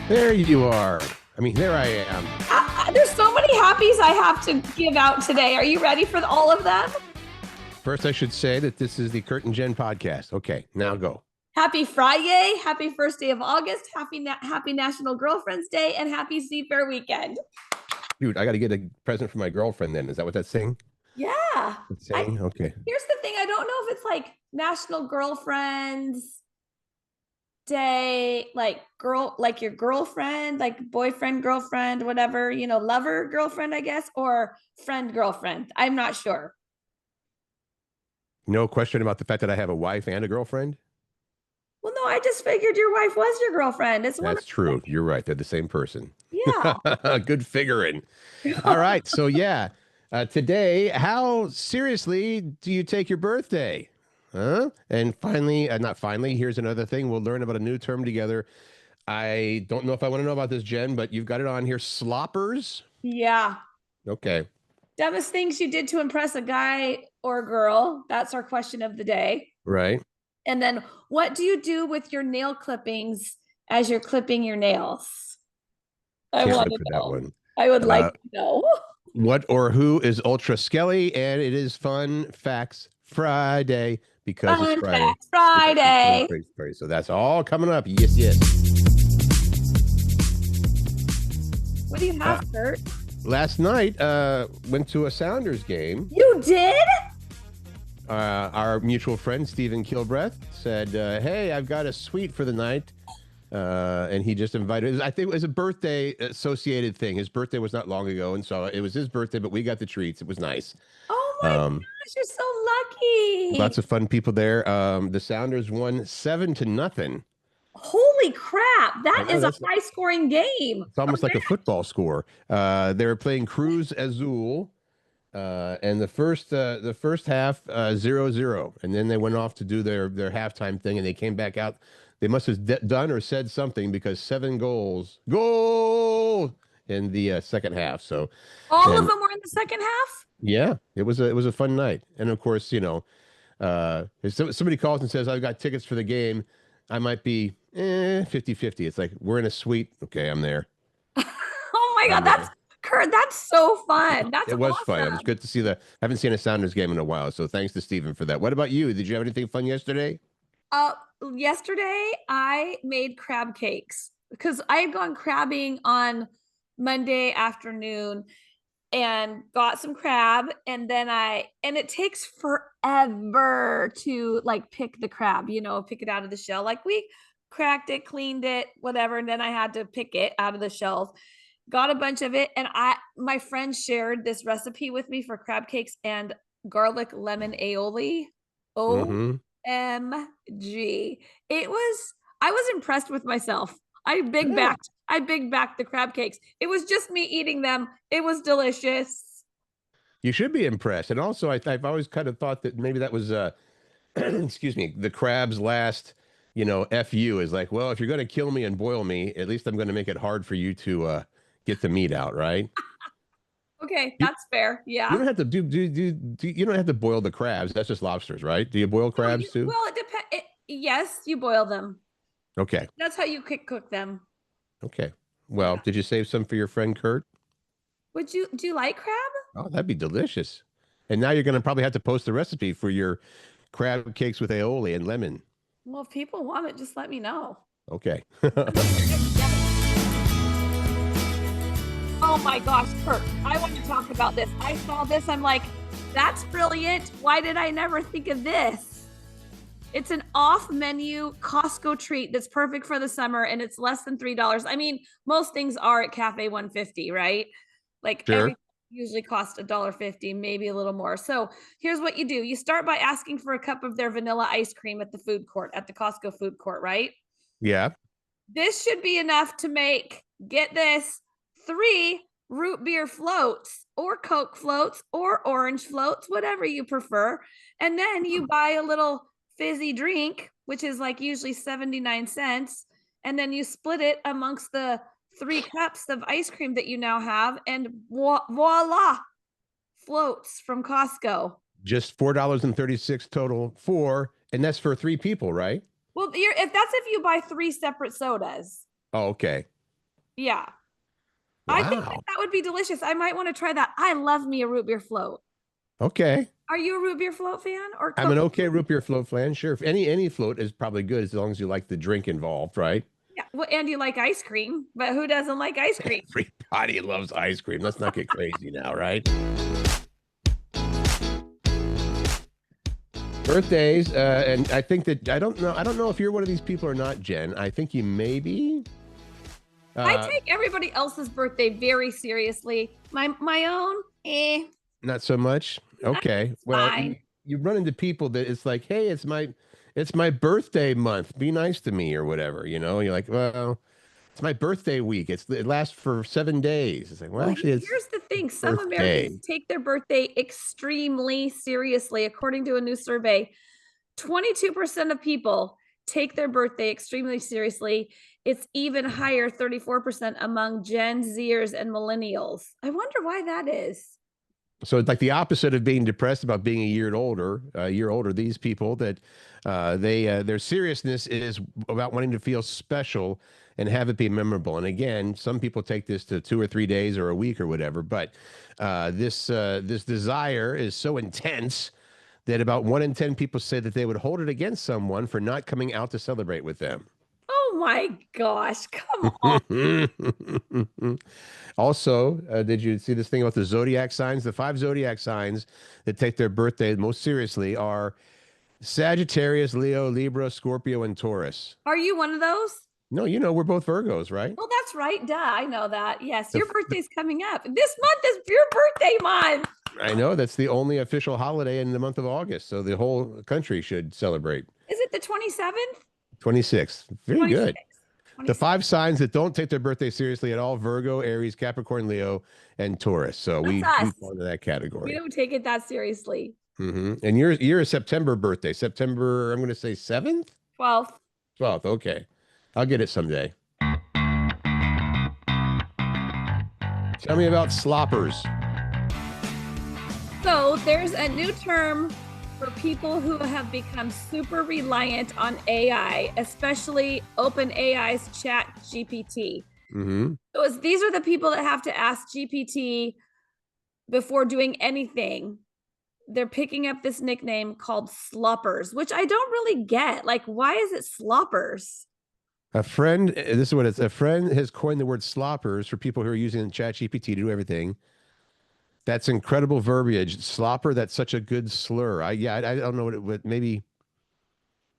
There you are. I mean, there I am. There's so many happies I have to give out today. Are you ready for all of them? First, I should say that this is the Curt and Jen podcast. Okay, now go. Happy Friday, happy first day of August, happy National Girlfriend's Day, and happy Seafair weekend. Dude, I got to get a present for my girlfriend then. Is that what that's saying? Yeah. It's saying? Okay. Here's the thing. I don't know if it's like National Girlfriend's Day, like your girlfriend, like boyfriend, girlfriend, whatever, lover, girlfriend, I guess, or friend, girlfriend. I'm not sure. No question about the fact that I have a wife and a girlfriend? Well, no, I just figured your wife was your girlfriend. That's true. You're right. They're the same person. Yeah. Good figuring. All right. So, yeah. Today, how seriously do you take your birthday? Huh? And finally, not finally, here's another thing. We'll learn about a new term together. I don't know if I want to know about this, Jen, but you've got it on here. Sloppers? Yeah. Okay. Dumbest things you did to impress a guy or girl. That's our question of the day. Right. And then what do you do with your nail clippings as you're clipping your nails? I Can't want wait to for that know. one. I would like to know. What or who is Ultra Skelly? And it is Fun Facts Friday because Fun it's Friday. Facts Friday. So that's all coming up. Yes, yes. What do you have, Curt? Last night, went to a Sounders game. You did? Our mutual friend, Stephen Kilbreth, said, hey, I've got a suite for the night. And he just invited, I think it was a birthday associated thing. His birthday was not long ago. And so it was his birthday, but we got the treats. It was nice. Oh my gosh, you're so lucky. Lots of fun people there. The Sounders won 7-0. Holy crap. That is a high scoring game. It's almost like a football score. They were playing Cruz Azul. And the first half 0-0, and then they went off to do their halftime thing, and they came back out. They must have done or said something because 7 goals in the second half. So all of them were in the second half. Yeah, it was a fun night, and of course, if somebody calls and says I've got tickets for the game, I might be 50-50. It's like we're in a suite. Okay, I'm there. Oh my God, that's Curt, that's so fun. It was fun. It was good to see haven't seen a Sounders game in a while. So thanks to Stephen for that. What about you? Did you have anything fun yesterday? Yesterday I made crab cakes because I had gone crabbing on Monday afternoon and got some crab, and then it takes forever to like pick the crab, pick it out of the shell. Like we cracked it, cleaned it, whatever, and then I had to pick it out of the shells. Got a bunch of it, and my friend shared this recipe with me for crab cakes and garlic lemon aioli. OMG. I was impressed with myself. I big backed the crab cakes. It was just me eating them. It was delicious. You should be impressed. And also I've always kind of thought that maybe that was excuse me, the crab's last, FU is like, well, if you're going to kill me and boil me, at least I'm going to make it hard for you to get the meat out, right? Okay, that's fair. Yeah. You don't have to you don't have to boil the crabs. That's just lobsters, right? Do you boil crabs too? Well, it depends. Yes, you boil them. Okay. That's how you cook them. Okay. Well, Did you save some for your friend Curt? Do you like crab? Oh, that'd be delicious. And now you're going to probably have to post the recipe for your crab cakes with aioli and lemon. Well, if people want it, just let me know. Okay. Oh my gosh, Curt, I want to talk about this. I saw this. I'm like, that's brilliant. Why did I never think of this? It's an off-menu Costco treat that's perfect for the summer, and it's less than $3. I mean, most things are at Cafe 150, right? Like sure. Everything usually costs $1.50, maybe a little more. So here's what you do. You start by asking for a cup of their vanilla ice cream at the food court, at the Costco food court, right? Yeah. This should be enough to make, get this, 3 root beer floats or Coke floats or orange floats, whatever you prefer. And then you buy a little fizzy drink, which is like usually 79 cents. And then you split it amongst the 3 cups of ice cream that you now have. And voila, floats from Costco. Just $4.36 total and that's for 3 people, right? Well, if you buy 3 separate sodas. Oh, okay. Yeah. I think Wow. that would be delicious. I might want to try that. I love me a root beer float. Okay. Are you a root beer float fan or I'm an Coke? okay root beer float fan. Sure. If any float is probably good as long as you like the drink involved, right? Yeah. Well, and you like ice cream, but who doesn't like ice cream? Everybody loves ice cream. Let's not get crazy now, right? Birthdays, and I think that I don't know if you're one of these people or not, Jen. I think you may be. I take everybody else's birthday very seriously. My own, Not so much. Okay. Well, fine. you run into people that it's like, hey, it's my birthday month. Be nice to me or whatever. You're like, well, it's my birthday week. It lasts for 7 days. It's like, well, Well, actually, it's here's the thing. Some birthday. Americans take their birthday extremely seriously. According to a new survey, 22% of people take their birthday extremely seriously. It's even higher, 34% among Gen Zers and millennials. I wonder why that is. So it's like the opposite of being depressed about being a year older, these people that their seriousness is about wanting to feel special and have it be memorable. And again, some people take this to 2 or 3 days or a week or whatever, but this desire is so intense that about 1 in 10 people say that they would hold it against someone for not coming out to celebrate with them. Oh my gosh, come on. Also, did you see this thing about the zodiac signs? The 5 zodiac signs that take their birthday most seriously are Sagittarius, Leo, Libra, Scorpio, and Taurus. Are you one of those? No, we're both Virgos, right? Well, that's right. Duh, I know that. Yes, The your f- birthday's coming up. This month is your birthday month. I know that's the only official holiday in the month of August, so the whole country should celebrate. Is it the 27th? 26th. Very 26th. good. The 5 signs that don't take their birthday seriously at all: Virgo, Aries, Capricorn, Leo, and Taurus. So we That's us. fall into that We category. don't take it that seriously. And you're a September birthday. September, I'm going to say 7th? 12th. 12th. Okay. I'll get it someday. Tell me about sloppers. So there's a new term for people who have become super reliant on AI, especially OpenAI's Chat GPT. So these are the people that have to ask GPT before doing anything. They're picking up this nickname called sloppers, which I don't really get. Like, why is it sloppers? This is what it's, a friend has coined the word sloppers for people who are using ChatGPT to do everything. That's incredible verbiage. Slopper, that's such a good slur. I don't know what maybe,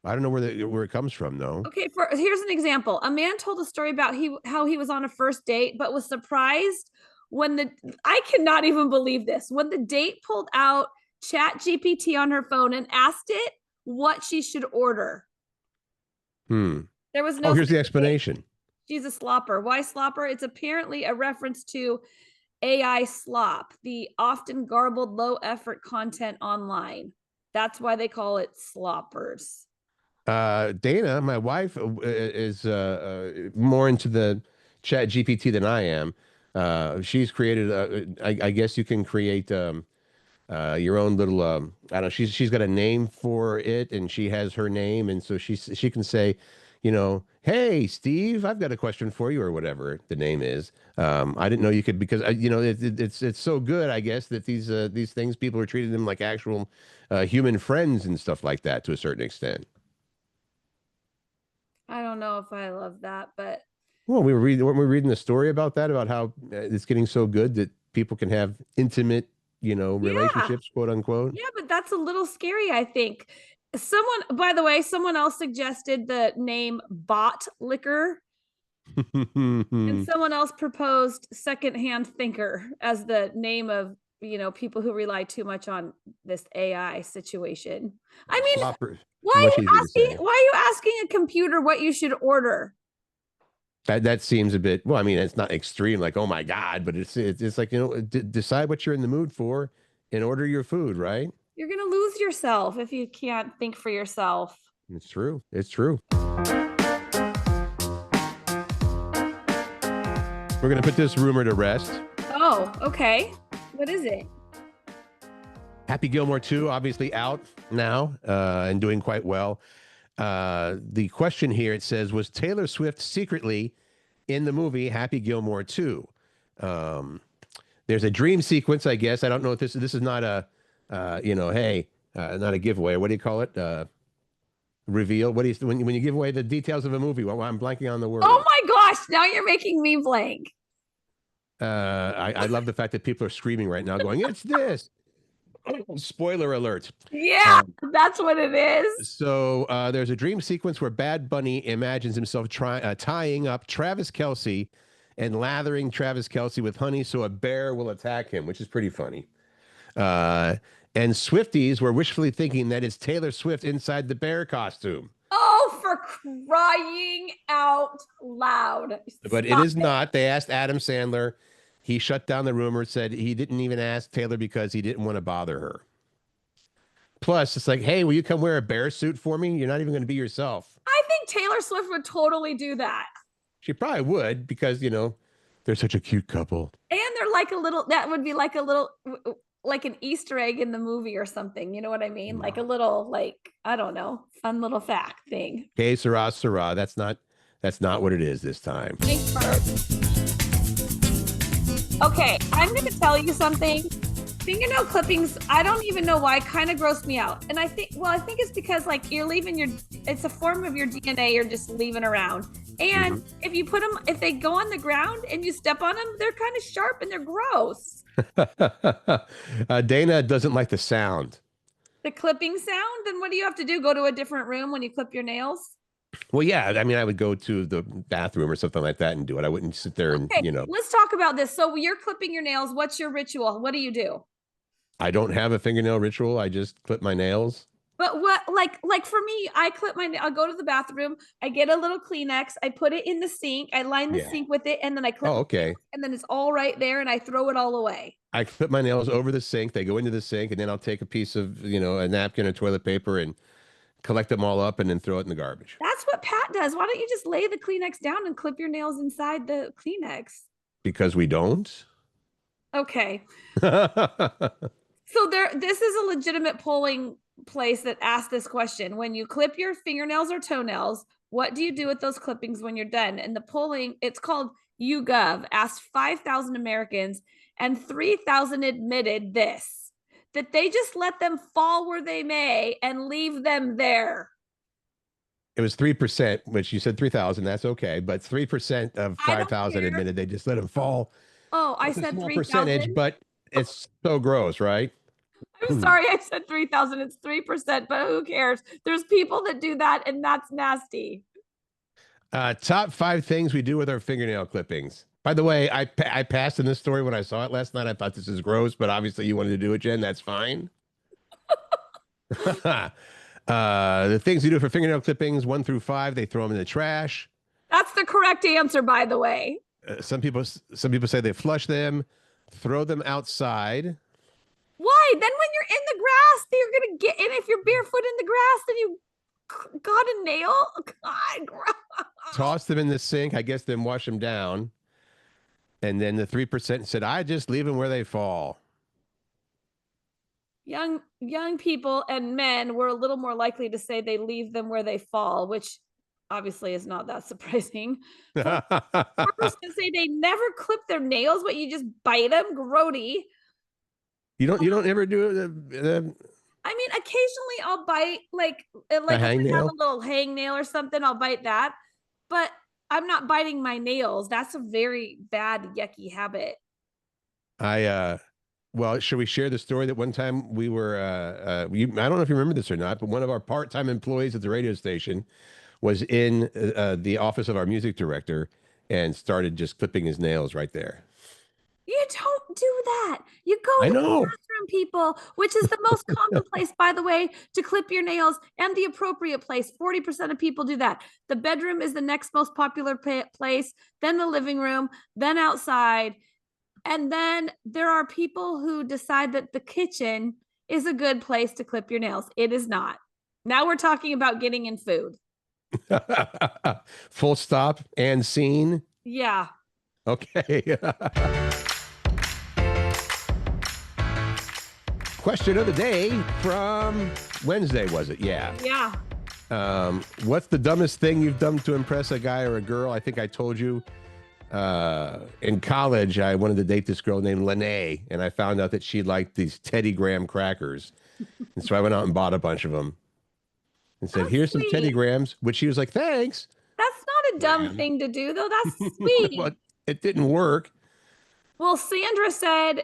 I don't know where it comes from though. Okay, here's an example. A man told a story about how he was on a first date, but was surprised when I cannot even believe this. When the date pulled out Chat GPT on her phone and asked it what she should order. There was no. Oh, here's the explanation. She's a slopper. Why slopper? It's apparently a reference to AI slop, the often garbled, low effort content online. That's why they call it sloppers. Dana, my wife, is more into the Chat GPT than I am. She's created, I guess you can create your own little, I don't know, she's got a name for it and she has her name. And so she can say, hey, Steve, I've got a question for you or whatever the name is. I didn't know you could, because, it's so good, I guess, that these things, people are treating them like actual human friends and stuff like that to a certain extent. I don't know if I love that, but Well, weren't we reading the story about that, about how it's getting so good that people can have intimate, relationships, quote unquote. yeah, but that's a little scary, I think. By the way, someone else suggested the name bot liquor, and someone else proposed secondhand thinker as the name of, people who rely too much on this AI situation. I mean, why are you asking a computer what you should order? That seems a bit, well, I mean, it's not extreme, like, oh my God, but it's like, decide what you're in the mood for and order your food, right? You're going to lose yourself if you can't think for yourself. It's true. It's true. We're going to put this rumor to rest. Oh, okay. What is it? Happy Gilmore 2, obviously out now and doing quite well. The question here, it says, was Taylor Swift secretly in the movie Happy Gilmore 2. There's a dream sequence, I guess. I don't know if this is not a, not a giveaway. What do you call it? Reveal. What do you when you give away the details of a movie? Well, I'm blanking on the word. Oh my gosh! Now you're making me blank. I love the fact that people are screaming right now, going, "It's this!" Spoiler alert. Yeah, that's what it is. So there's a dream sequence where Bad Bunny imagines himself tying up Travis Kelce and lathering Travis Kelce with honey so a bear will attack him, which is pretty funny. And Swifties were wishfully thinking that it's Taylor Swift inside the bear costume. Oh, for crying out loud. But it is not. They asked Adam Sandler. He shut down the rumor, said he didn't even ask Taylor because he didn't want to bother her. Plus, it's like, hey, will you come wear a bear suit for me? You're not even going to be yourself. I think Taylor Swift would totally do that. She probably would because, they're such a cute couple. And they're like that would be like a little, like an Easter egg in the movie or something. You know what I mean? Like a little, I don't know, fun little fact thing. Okay, Sarah. That's not what it is this time. Okay, I'm going to tell you something. Fingernail clippings, I don't even know why, kind of gross me out. And I think it's because you're leaving it's a form of your DNA you're just leaving around. And if you put them, if they go on the ground and you step on them, they're kind of sharp and they're gross. Dana doesn't like the sound. The clipping sound? Then what do you have to do? Go to a different room when you clip your nails? Well, yeah. I mean, I would go to the bathroom or something like that and do it. I wouldn't sit there and, Let's talk about this. So you're clipping your nails. What's your ritual? What do you do? I don't have a fingernail ritual. I just clip my nails. But what, like for me, I'll go to the bathroom. I get a little Kleenex. I put it in the sink. I line the sink with it. And then I clip okay. And then it's all right there. And I throw it all away. I clip my nails over the sink. They go into the sink. And then I'll take a piece of, a napkin or toilet paper and collect them all up and then throw it in the garbage. That's what Pat does. Why don't you just lay the Kleenex down and clip your nails inside the Kleenex? Because we don't. Okay. So this is a legitimate polling place that asked this question. When you clip your fingernails or toenails, what do you do with those clippings when you're done? And the polling, it's called YouGov, asked 5,000 Americans and 3,000 admitted this, that they just let them fall where they may and leave them there. It was 3%, which you said 3,000. That's okay. But 3% of 5,000 admitted they just let them fall. Oh, I said 3,000. Percentage, but it's so gross, right? I'm sorry, I said 3,000. It's 3%, but who cares? There's people that do that, and that's nasty. Top 5 things we do with our fingernail clippings. By the way, I passed in this story when I saw it last night. I thought this is gross, but obviously you wanted to do it, Jen. That's fine. The things you do for fingernail clippings, 1 through 5, they throw them in the trash. That's the correct answer, by the way. Some people say they flush them, throw them outside. Why? Then when you're in the grass, you're going to get in. If you're barefoot in the grass, then you got a nail. God, gross. Toss them in the sink, I guess, then wash them down. And then the 3% said, I just leave them where they fall. Young people and men were a little more likely to say they leave them where they fall, which obviously is not that surprising. Some say they never clip their nails, but you just bite them. Grody. You don't ever do it. I mean, occasionally I'll bite like if I have a little hangnail or something, I'll bite that. But I'm not biting my nails. That's a very bad, yucky habit. Well, should we share the story that one time we were, I don't know if you remember this or not, but one of our part-time employees at the radio station was in the office of our music director and started just clipping his nails right there. You don't do that. You go to the bathroom, people, which is the most common place, by the way, to clip your nails, and the appropriate place. 40% of people do that. The bedroom is the next most popular place, then the living room, then outside. And then there are people who decide that the kitchen is a good place to clip your nails. It is not. Now we're talking about getting in food. Full stop and scene. Yeah. Okay. Question of the day from Wednesday, was it? Yeah. Yeah. What's the dumbest thing you've done to impress a guy or a girl? I think I told you In college, I wanted to date this girl named Lene, and I found out that she liked these Teddy Graham crackers. And so I went out and bought a bunch of them and said, That's here's some Teddy sweet. Grahams, which she was like, thanks. That's not a dumb Graham. thing to do, though. That's But sweet. it didn't work. Well, Sandra said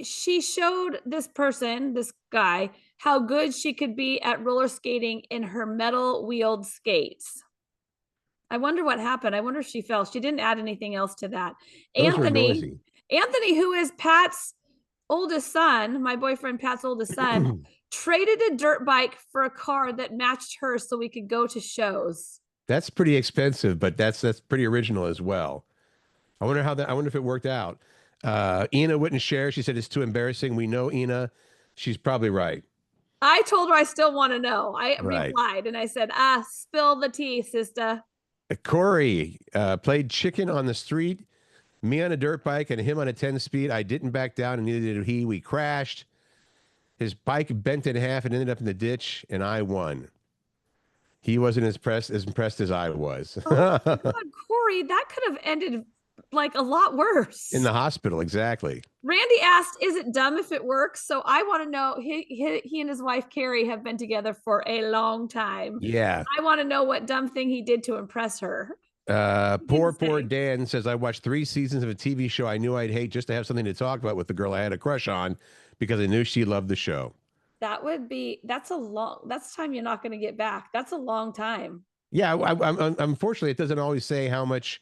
she showed this person, this guy, how good she could be at roller skating in her metal wheeled skates. I wonder what happened. I wonder if she fell. She didn't add anything else to that. Those were Anthony, noisy. Anthony, who is Pat's oldest son, my boyfriend Pat's oldest son, traded a dirt bike for a car that matched hers so we could go to shows. That's pretty expensive, but that's pretty original as well. I wonder if it worked out. Ina wouldn't share. She said it's too embarrassing. We know Ina. She's probably right. I told her I still want to know. I Right. replied and I said, spill the tea, sister. Corey played chicken on the street, me on a dirt bike and him on a 10 speed. I didn't back down and neither did he. We crashed. His bike bent in half and ended up in the ditch, and I won. He wasn't as impressed as I was. Oh my God, Corey, that could have ended like a lot worse. In the hospital, exactly. Randy asked, "Is it dumb if it works?" So I want to know. He and his wife Carrie have been together for a long time. Yeah. I want to know what dumb thing he did to impress her. Poor Dan says, I watched 3 seasons of a TV show I knew I'd hate just to have something to talk about with the girl I had a crush on because I knew she loved the show. That's time you're not going to get back. That's a long time. Yeah, unfortunately, it doesn't always say how much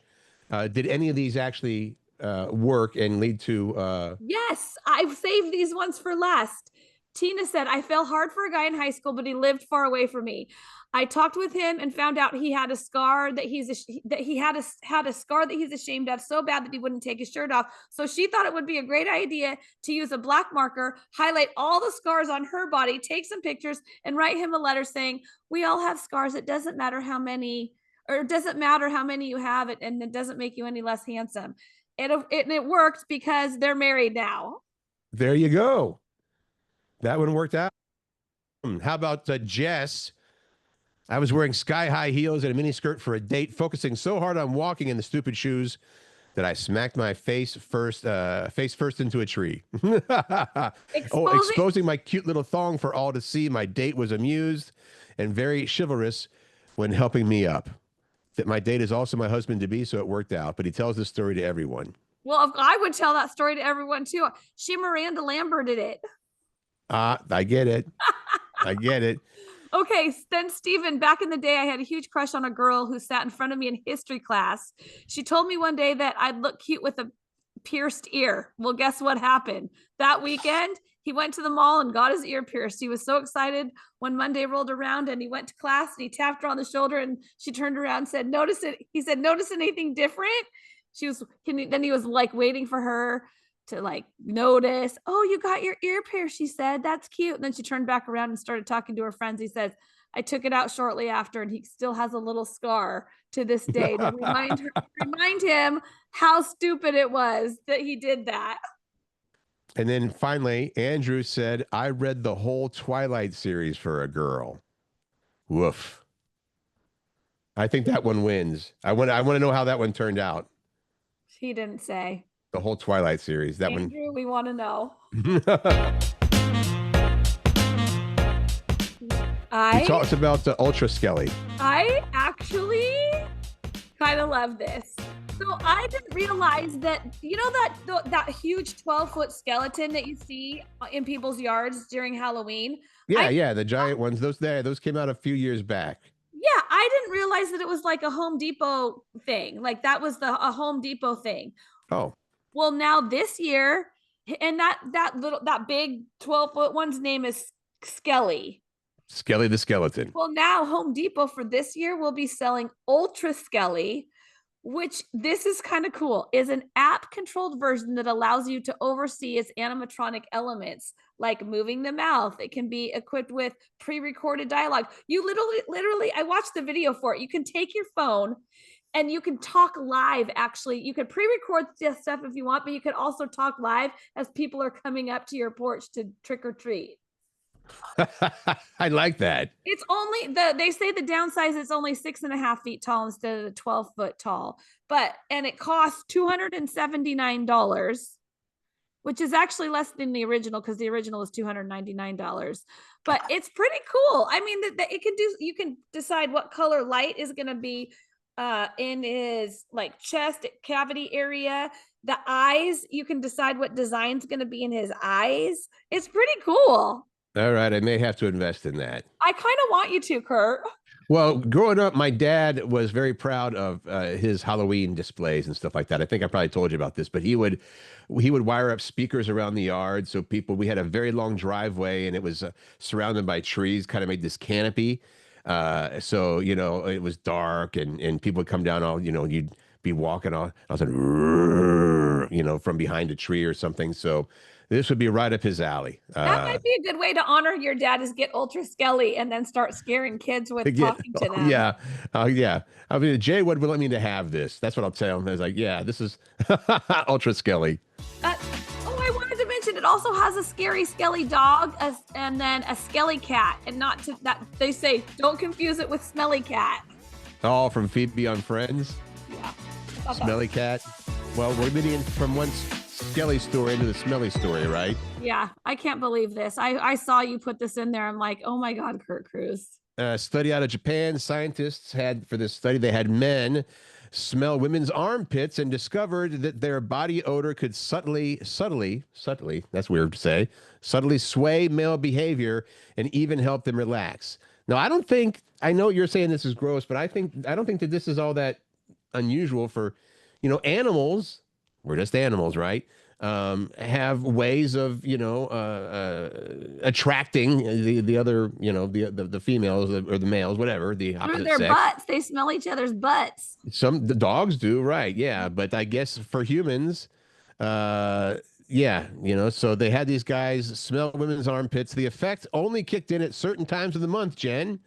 did any of these actually work and lead to. Yes, I've saved these ones for last. Tina said, I fell hard for a guy in high school, but he lived far away from me. I talked with him and found out he had a scar that he had a scar that he's ashamed of so bad that he wouldn't take his shirt off. So she thought it would be a great idea to use a black marker, highlight all the scars on her body, take some pictures, and write him a letter saying, we all have scars. It doesn't matter how many, or it doesn't matter how many you have, and it doesn't make you any less handsome. It worked because they're married now. There you go. That one worked out. How about Jess? I was wearing sky-high heels and a mini skirt for a date, focusing so hard on walking in the stupid shoes that I smacked my face first into a tree. Exposing my cute little thong for all to see. My date was amused and very chivalrous when helping me up. That my date is also my husband-to-be, so it worked out. But he tells this story to everyone. Well, I would tell that story to everyone too. She Miranda Lamberted it. I get it. I get it. Okay, then Stephen, back in the day, I had a huge crush on a girl who sat in front of me in history class. She told me one day that I'd look cute with a pierced ear. Well, guess what happened? That weekend, he went to the mall and got his ear pierced. He was so excited when Monday rolled around and he went to class and he tapped her on the shoulder and she turned around and said, notice it. He said, notice anything different? Then he was like waiting for her to like notice. Oh, you got your ear pierced, she said. That's cute. And then she turned back around and started talking to her friends. He says, I took it out shortly after, and he still has a little scar to this day to remind him how stupid it was that he did that. And then finally, Andrew said, I read the whole Twilight series for a girl. Woof. I think that one wins. I want to know how that one turned out. He didn't say. The whole Twilight series. That Andrew, one. We want to know. He talks about the Ultra Skelly. I actually kind of love this. So I didn't realize that, that huge 12-foot skeleton that you see in people's yards during Halloween. Yeah, the giant ones. Those came out a few years back. Yeah, I didn't realize that it was like a Home Depot thing. Like that was a Home Depot thing. Oh. Well, now this year, and that big 12-foot one's name is Skelly. Skelly the skeleton. Well, now Home Depot for this year will be selling Ultra Skelly, which this is kind of cool, is an app-controlled version that allows you to oversee its animatronic elements, like moving the mouth. It can be equipped with pre-recorded dialogue. You literally, I watched the video for it. You can take your phone and you can talk live. Actually, you could pre-record stuff if you want, but you could also talk live as people are coming up to your porch to trick or treat. I like that. It's only they say the downside is only 6.5 feet tall instead of the 12-foot tall, and it costs $279, which is actually less than the original because the original was $299. But it's pretty cool. I mean, that it can do. You can decide what color light is going to be in his like chest cavity area. The eyes, you can decide what design's going to be in his eyes. It's pretty cool. All right, I may have to invest in that. I kind of want you to, Curt. Well, growing up, my dad was very proud of his Halloween displays and stuff like that. I think I probably told you about this, but he would wire up speakers around the yard so we had a very long driveway and it was surrounded by trees, kind of made this canopy. So it was dark and people would come down you'd be walking on, I was like, from behind a tree or something. So this would be right up his alley. That might be a good way to honor your dad is get ultra Skelly and then start scaring kids with talking to them. Yeah. Yeah. I mean, Jay would let me to have this. That's what I'll tell him. I was like, yeah, this is ultra Skelly. I wanted to mention it also has a scary Skelly dog and then a Skelly cat. And not to that, they say, don't confuse it with Smelly Cat. Oh, from Phoebe on Friends? Yeah. Smelly Cat. Well, we're leading from one Skelly story into the Smelly story, right? Yeah, I can't believe this. I saw you put this in there. I'm like, oh my God, Curt Cruz. Study out of Japan. Scientists for this study, they had men smell women's armpits and discovered that their body odor could subtly, that's weird to say, subtly sway male behavior and even help them relax. Now, I know you're saying this is gross, but I don't think that this is all that unusual for, animals. We're just animals, right? Have ways of, attracting the other, the females or the males, whatever, the opposite Through their sex. butts. They smell each other's butts. The dogs do, right? Yeah, but I guess for humans, so they had these guys smell women's armpits. The effect only kicked in at certain times of the month, Jen,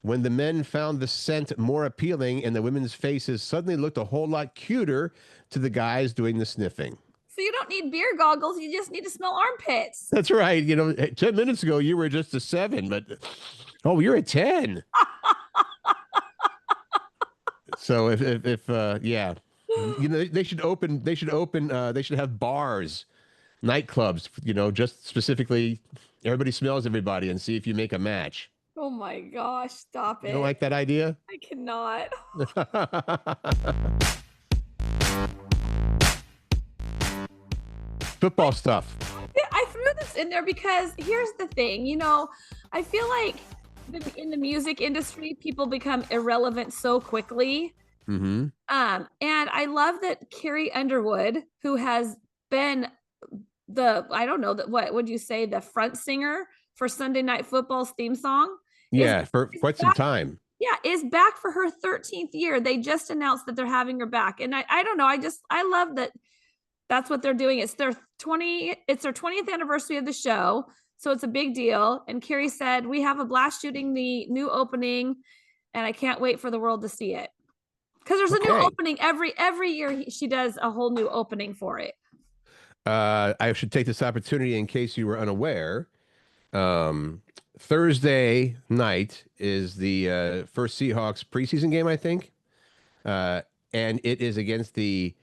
when the men found the scent more appealing and the women's faces suddenly looked a whole lot cuter to the guys doing the sniffing. So you don't need beer goggles. You just need to smell armpits. That's right. 10 minutes ago, you were just a 7, but you're a 10. So if they should have bars, nightclubs, just specifically everybody smells everybody and see if you make a match. Oh my gosh, stop it. You don't like that idea? I cannot. Football stuff. I threw this in there because here's the thing, I feel like in the music industry, people become irrelevant so quickly. Mm-hmm. And I love that Carrie Underwood, who has been what would you say, the front singer for Sunday Night Football's theme song? Yeah, for quite some time. Yeah, is back for her 13th year. They just announced that they're having her back. And I don't know. I love that that's what they're doing. It's their 20th anniversary of the show. So it's a big deal. And Carrie said, we have a blast shooting the new opening and I can't wait for the world to see it. Because there's a new opening every year. She does a whole new opening for it. I should take this opportunity in case you were unaware. Thursday night is the first Seahawks preseason game, I think. And it is against the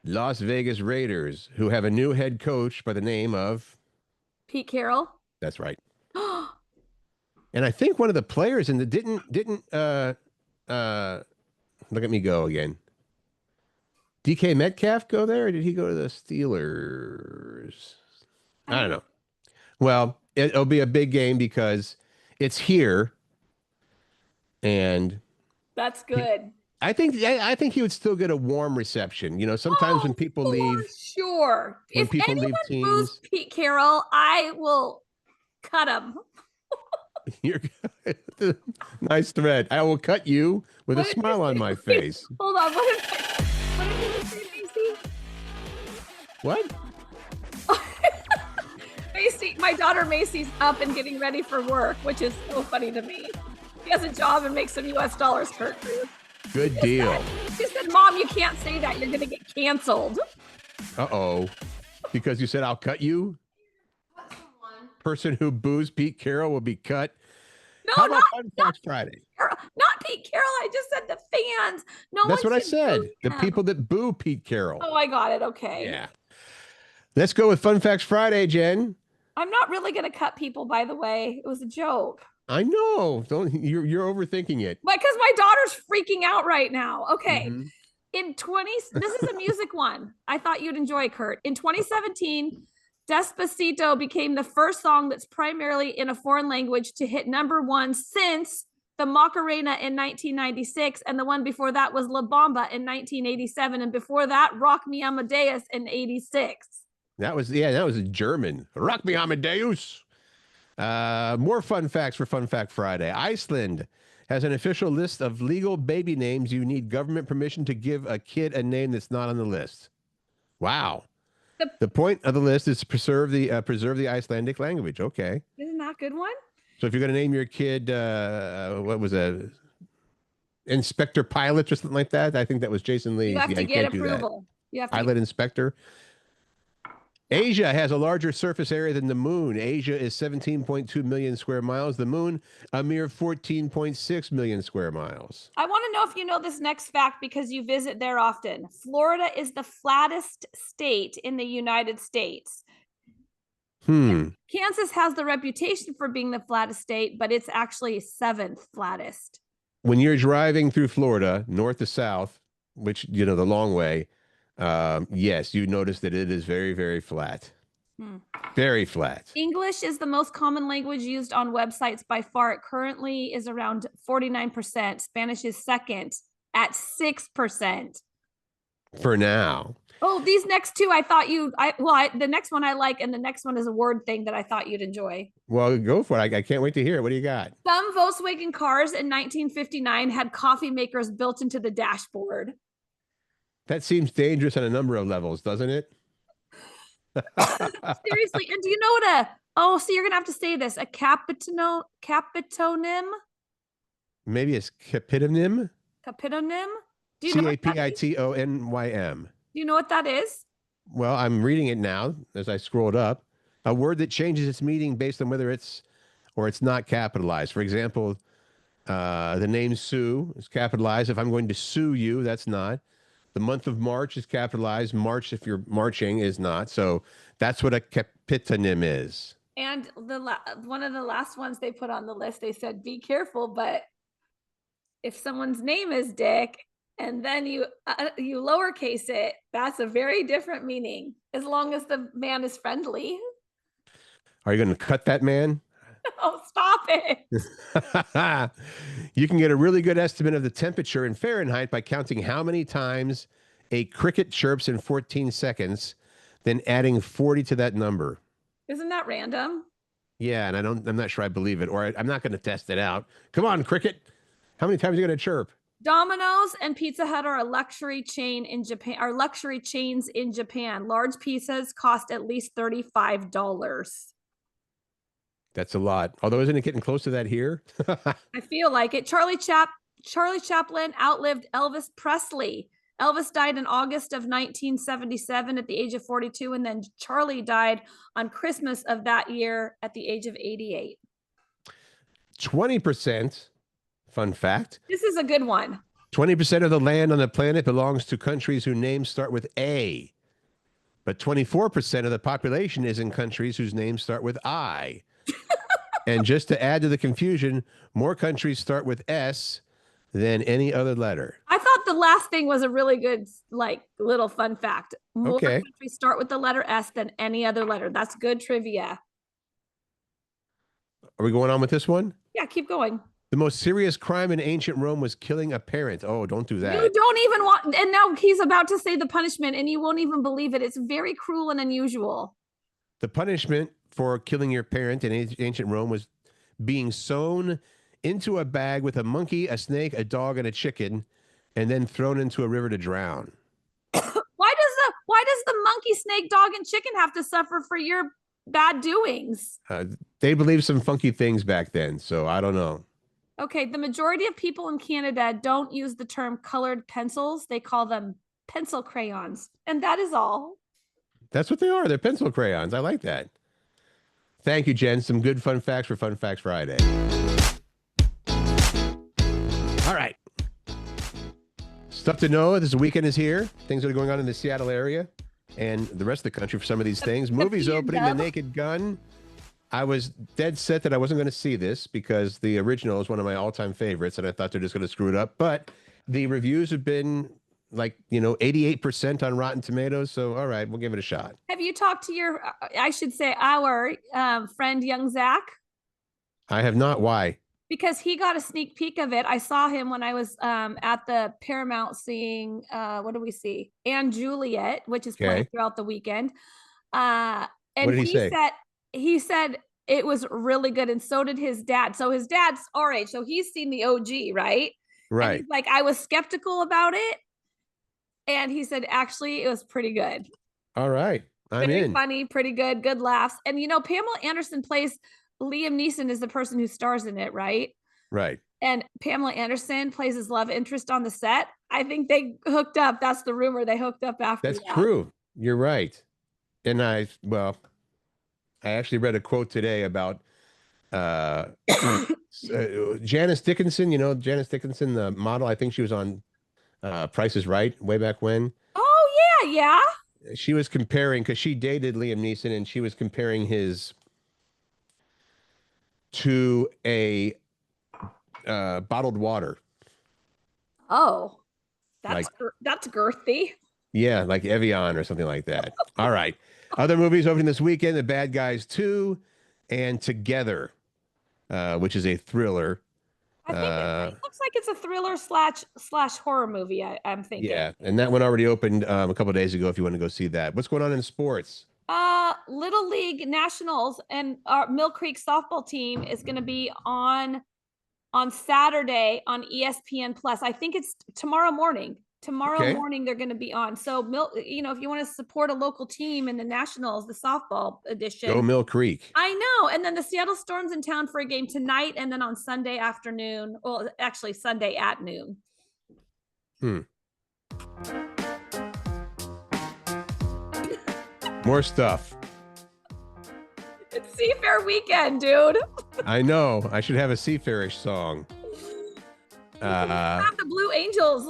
Las Vegas Raiders, who have a new head coach by the name of Pete Carroll. That's right. And I think one of the players didn't look at me go again. DK Metcalf go there, or did he go to the Steelers? I don't know. Well, it'll be a big game because it's here, and that's good. I think he would still get a warm reception. Sometimes when people leave, sure. If anyone moves Pete Carroll, I will cut him. You're nice thread. I will cut you with a smile on my face. Hold on. What did you say, Macy? What? Macy, my daughter Macy's up and getting ready for work, which is so funny to me. She has a job and makes some US dollars, Curt. Good deal. She said, Mom, you can't say that. You're going to get canceled. Uh-oh. Because you said I'll cut you? Cut someone. Person who boos Pete Carroll will be cut. No, How about not, Fun Facts Friday? not Pete Carroll. I just said the fans. No That's one what I should said. boo The him. people that boo Pete Carroll. Oh, I got it. Okay. Yeah. Let's go with Fun Facts Friday, Jen. I'm not really going to cut people, by the way. It was a joke. I know. Don't you're overthinking it. Because my daughter's freaking out right now. Okay. Mhm. This is a music one. I thought you'd enjoy, Curt. In 2017, Despacito became the first song that's primarily in a foreign language to hit #1 since the Macarena in 1996, and the one before that was La Bamba in 1987, and before that, Rock Me Amadeus in 86. That was a German. Rock me Amadeus. More fun facts for Fun Fact Friday. Iceland has an official list of legal baby names you need government permission to give a kid a name that's not on the list. Wow. The point of the list is to preserve the Icelandic language. Okay. Isn't that a good one? So if you're going to name your kid, what was a Inspector Pilot or something like that? I think that was Jason Lee. You have to get approval. You have to Pilot Inspector. Asia has a larger surface area than the moon. Asia is 17.2 million square miles. The moon, a mere 14.6 million square miles. I want to know if you know this next fact because you visit there often. Florida is the flattest state in the United States. Kansas has the reputation for being the flattest state, but it's actually 7th flattest. When you're driving through Florida, north to south, which, the long way, yes, you notice that it is very, very flat. Very flat. English is the most common language used on websites by far. It currently is around 49%. Spanish is second at 6%. For now. Oh, these next two, the next one I like, and the next one is a word thing that I thought you'd enjoy. Well, go for it. I can't wait to hear it. What do you got? Some Volkswagen cars in 1959 had coffee makers built into the dashboard. That seems dangerous on a number of levels, doesn't it? Seriously. And do you know what so you're going to have to say this, a capitonym? Maybe it's capitonym? Capitonym? Do you know Capitonym. Do you know what that is? Well, I'm reading it now as I scrolled up. A word that changes its meaning based on whether it's or it's not capitalized. For example, the name Sue is capitalized. If I'm going to sue you, that's not. The month of March is capitalized. March, if you're marching, is not. So that's what a capitonym is. And one of the last ones they put on the list, they said, be careful, but if someone's name is Dick and then you lowercase it, that's a very different meaning, as long as the man is friendly. Are you going to cut that man? Oh, stop it. You can get a really good estimate of the temperature in Fahrenheit by counting how many times a cricket chirps in 14 seconds, then adding 40 to that number. Isn't that random? Yeah, and I'm not sure I believe it, or I'm not going to test it out. Come on, cricket. How many times are you going to chirp? Domino's and Pizza Hut are luxury chains in Japan. Large pizzas cost at least $35. That's a lot. Although, isn't it getting close to that here? I feel like it. Charlie Chaplin outlived Elvis Presley. Elvis died in August of 1977 at the age of 42, and then Charlie died on Christmas of that year at the age of 88. 20%, fun fact. This is a good one. 20% of the land on the planet belongs to countries whose names start with A. But 24% of the population is in countries whose names start with I. And just to add to the confusion, more countries start with S than any other letter. I thought the last thing was a really good, little fun fact. More countries start with the letter S than any other letter. That's good trivia. Are we going on with this one? Yeah, keep going. The most serious crime in ancient Rome was killing a parent. Oh, don't do that. You don't even want, and now he's about to say the punishment, and you won't even believe it. It's very cruel and unusual. The punishment for killing your parent in ancient Rome was being sewn into a bag with a monkey, a snake, a dog, and a chicken, and then thrown into a river to drown. Why does the monkey, snake, dog, and chicken have to suffer for your bad doings? They believed some funky things back then, so I don't know. Okay, the majority of people in Canada don't use the term colored pencils. They call them pencil crayons, and that is all. That's what they are. They're pencil crayons. I like that. Thank you, Jen. Some good fun facts for Fun Facts Friday. All right. Stuff to know. This weekend is here. Things that are going on in the Seattle area and the rest of the country for some of these things. Movies opening, The Naked Gun. I was dead set that I wasn't going to see this because the original is one of my all-time favorites, and I thought they're just going to screw it up. But the reviews have been 88% on Rotten Tomatoes. So, all right, we'll give it a shot. Have you talked to our friend, young Zach? I have not. Why? Because he got a sneak peek of it. I saw him when I was at the Paramount seeing, what do we see? And Juliet, which is playing throughout the weekend. And what did he say? He said it was really good, and so did his dad. So his dad's our age, so he's seen the OG, right? Right. And he's like, I was skeptical about it, and he said actually it was pretty good. All right, I'm in. Funny, pretty good, good laughs, and Pamela Anderson plays Liam Neeson is the person who stars in it, right? Right. And Pamela Anderson plays his love interest on the set. I think they hooked up. That's the rumor. They hooked up after that. That's true. You're right. And I actually read a quote today about Janice Dickinson. Janice Dickinson, the model. I think she was on Price is Right way back when. Oh, yeah. She was comparing, because she dated Liam Neeson, and she was comparing his to a bottled water. Oh, that's girthy. Yeah, like Evian or something like that. All right. Other movies opening this weekend: The Bad Guys 2 and Together, which is a thriller. I think it looks like it's a thriller slash horror movie. I'm thinking. Yeah, and that one already opened a couple of days ago. If you want to go see that, what's going on in sports? Little League Nationals and our Mill Creek softball team is going to be on Saturday on ESPN Plus. I think it's tomorrow morning. Tomorrow morning they're going to be on. So if you want to support a local team in the Nationals, the softball edition, go Mill Creek. I know. And then the Seattle Storm's in town for a game tonight, and then on Sunday afternoon. Well, actually Sunday at noon. More stuff. It's Seafair weekend, dude. I know. I should have a Seafairish song. Have the Blue Angels,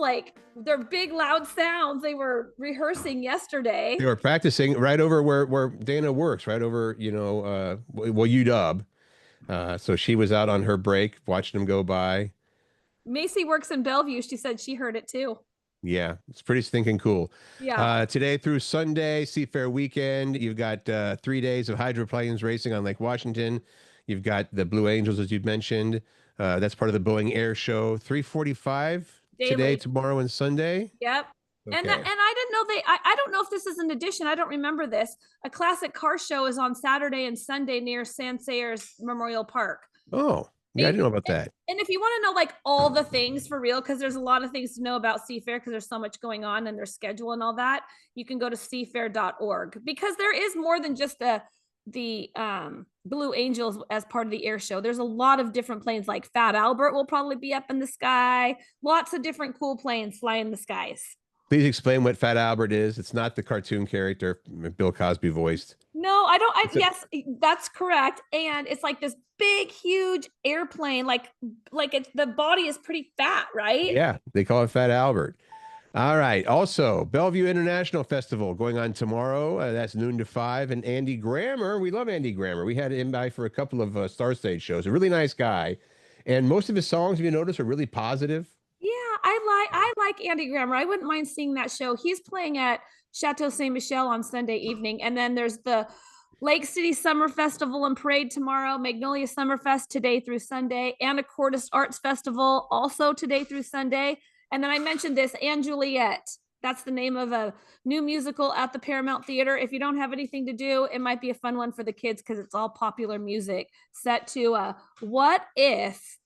their big loud sounds. They were rehearsing yesterday. They were practicing right over where Dana works, right over, UW. So she was out on her break watching them go by. Macy works in Bellevue. She said she heard it too. Yeah, it's pretty stinking cool. Yeah. Today through Sunday, Seafair weekend. You've got 3 days of hydroplanes racing on Lake Washington. You've got the Blue Angels, as you mentioned. That's part of the Boeing Air Show. 3:45 today, tomorrow, and Sunday. Yep. Okay. And I didn't know I don't know if this is an addition. I don't remember this. A classic car show is on Saturday and Sunday near San Sayers Memorial Park. Oh. Yeah, I didn't know about that. And if you want to know all the things for real, because there's a lot of things to know about Seafair because there's so much going on and their schedule and all that, you can go to seafair.org, because there is more than just the Blue Angels as part of the air show. There's a lot of different planes, like Fat Albert will probably be up in the sky. Lots of different cool planes fly in the skies. Please explain what Fat Albert is. It's not the cartoon character Bill Cosby voiced. No, I don't. Yes, that's correct. And it's like this big, huge airplane. The body is pretty fat, right? Yeah, they call it Fat Albert. All right. Also, Bellevue International Festival going on tomorrow. That's noon to 5. And Andy Grammer, we love Andy Grammer. We had him by for a couple of Star Stage shows. A really nice guy. And most of his songs, if you notice, are really positive. Yeah, I like Andy Grammer. I wouldn't mind seeing that show. He's playing at Chateau Saint Michel on Sunday evening. And then there's the Lake City Summer Festival and Parade tomorrow, Magnolia Summerfest today through Sunday, Anacortes Arts Festival also today through Sunday. And then I mentioned this, and Juliet. That's the name of a new musical at the Paramount Theater. If you don't have anything to do, it might be a fun one for the kids because it's all popular music set to what if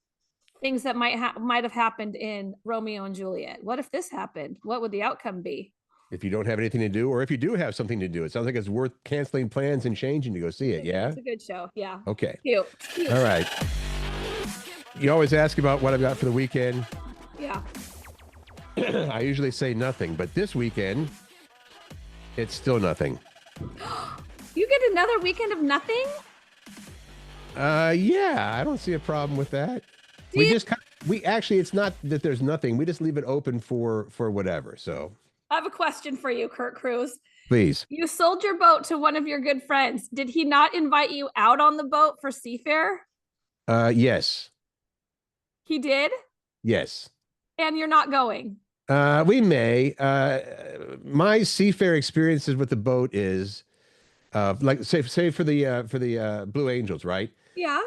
things that might have happened in Romeo and Juliet. What if this happened? What would the outcome be? If you don't have anything to do, or if you do have something to do, it sounds like it's worth canceling plans and changing to go see it. Yeah. It's a good show. Yeah. Okay. Cute. All right. You always ask about what I've got for the weekend. Yeah. I usually say nothing, but this weekend, it's still nothing. You get another weekend of nothing? Yeah, I don't see a problem with that. Do We you- just we actually, it's not that there's nothing. We just leave it open for whatever. So I have a question for you, Curt Cruz. please. You sold your boat to one of your good friends. Did he not invite you out on the boat for seafair? Yes. He did? Yes. And you're not going? We may. My seafair experiences with the boat is like say for the Blue Angels, right? Yeah.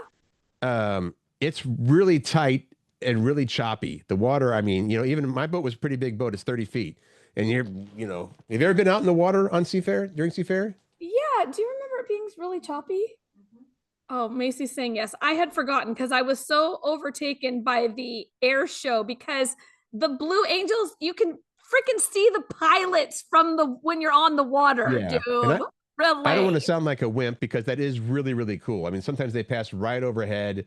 It's really tight and really choppy. The water, I mean, even my boat was a pretty big boat. It's 30 feet. And have you ever been out in the water on seafair during seafair? Yeah. Do you remember it being really choppy? Oh, Macy's saying yes. I had forgotten because I was so overtaken by the air show because the Blue Angels, you can freaking see the pilots from when you're on the water, Yeah. dude. Really. I don't want to sound like a wimp because that is really, really cool. I mean, sometimes they pass right overhead.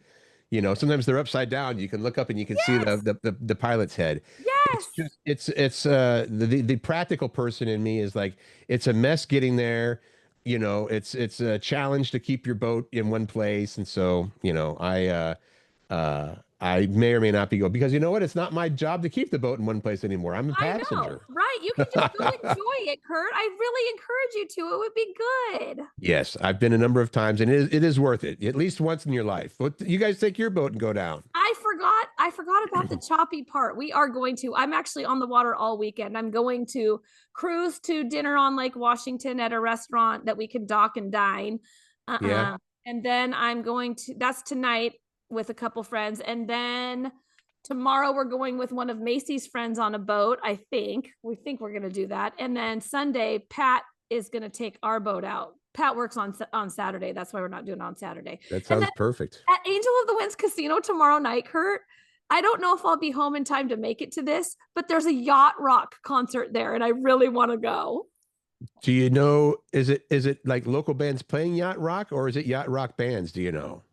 Sometimes they're upside down. You can look up and you can see the pilot's head. Yes. It's the practical person in me is like, it's a mess getting there. It's a challenge to keep your boat in one place. And so, I may or may not be going because you know what? It's not my job to keep the boat in one place anymore. I'm a I know, passenger. right? You can just go enjoy it, Curt. I really encourage you to. It would be good. Yes, I've been a number of times, and it is worth it. At least once in your life. You guys take your boat and go down. I forgot about the choppy part. We are going to. I'm actually on the water all weekend. I'm going to cruise to dinner on Lake Washington at a restaurant that we can dock and dine. Yeah. And then I'm going to. That's tonight with a couple friends, and then tomorrow we're going with one of Macy's friends on a boat. We think we're going to do that, and then Sunday Pat is going to take our boat out. Pat works on Saturday. That's why we're not doing it on Saturday. That sounds perfect. At Angel of the Winds Casino tomorrow night, Curt, I don't know if I'll be home in time to make it to this, but there's a yacht rock concert there, and I really want to go. Do you know, is it like local bands playing yacht rock, or is it yacht rock bands? Do you know?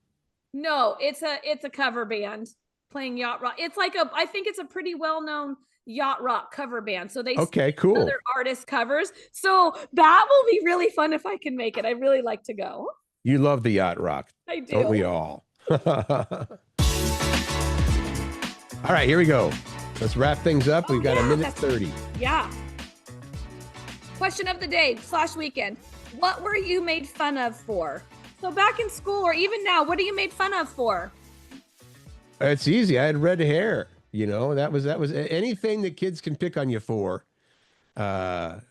No, it's a cover band playing yacht rock. It's like I think it's a pretty well-known yacht rock cover band. So they Cool. Other artist covers. So that will be really fun if I can make it. I really like to go. You love the yacht rock. I do. Don't we all? All right, here we go. Let's wrap things up. We've got a minute 30. Yeah. Question of the day / weekend. What were you made fun of for? So back in school or even now, what are you made fun of for? It's easy. I had red hair. That was anything that kids can pick on you for. That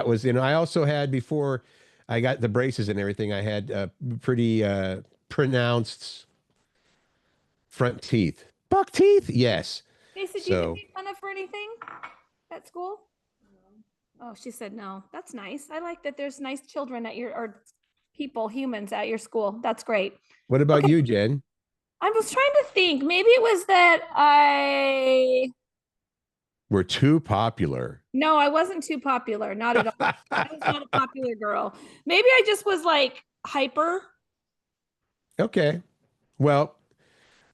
was, I also had, before I got the braces and everything, I had pretty pronounced front teeth. Buck teeth? Yes. Hey, so did you get made fun of for anything at school? No. Oh, she said no. That's nice. I like that there's nice children or humans at your school. That's great. What about you, Jen? I was trying to think. Maybe it was that we're too popular. No, I wasn't too popular. Not at all. I was not a popular girl. Maybe I just was like hyper. Okay. Well,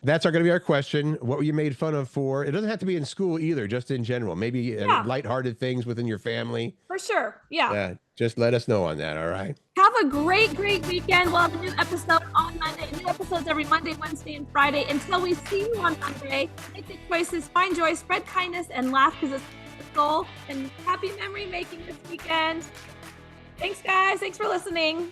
that's going to be our question. What were you made fun of for? It doesn't have to be in school either, just in general. Maybe lighthearted things within your family. For sure. Yeah. Just let us know on that. All right. Have a great, great weekend. We'll have a new episode on Monday. New episodes every Monday, Wednesday, and Friday. Until we see you on Monday, make good choices, find joy, spread kindness, and laugh because it's the goal. And happy memory making this weekend. Thanks, guys. Thanks for listening.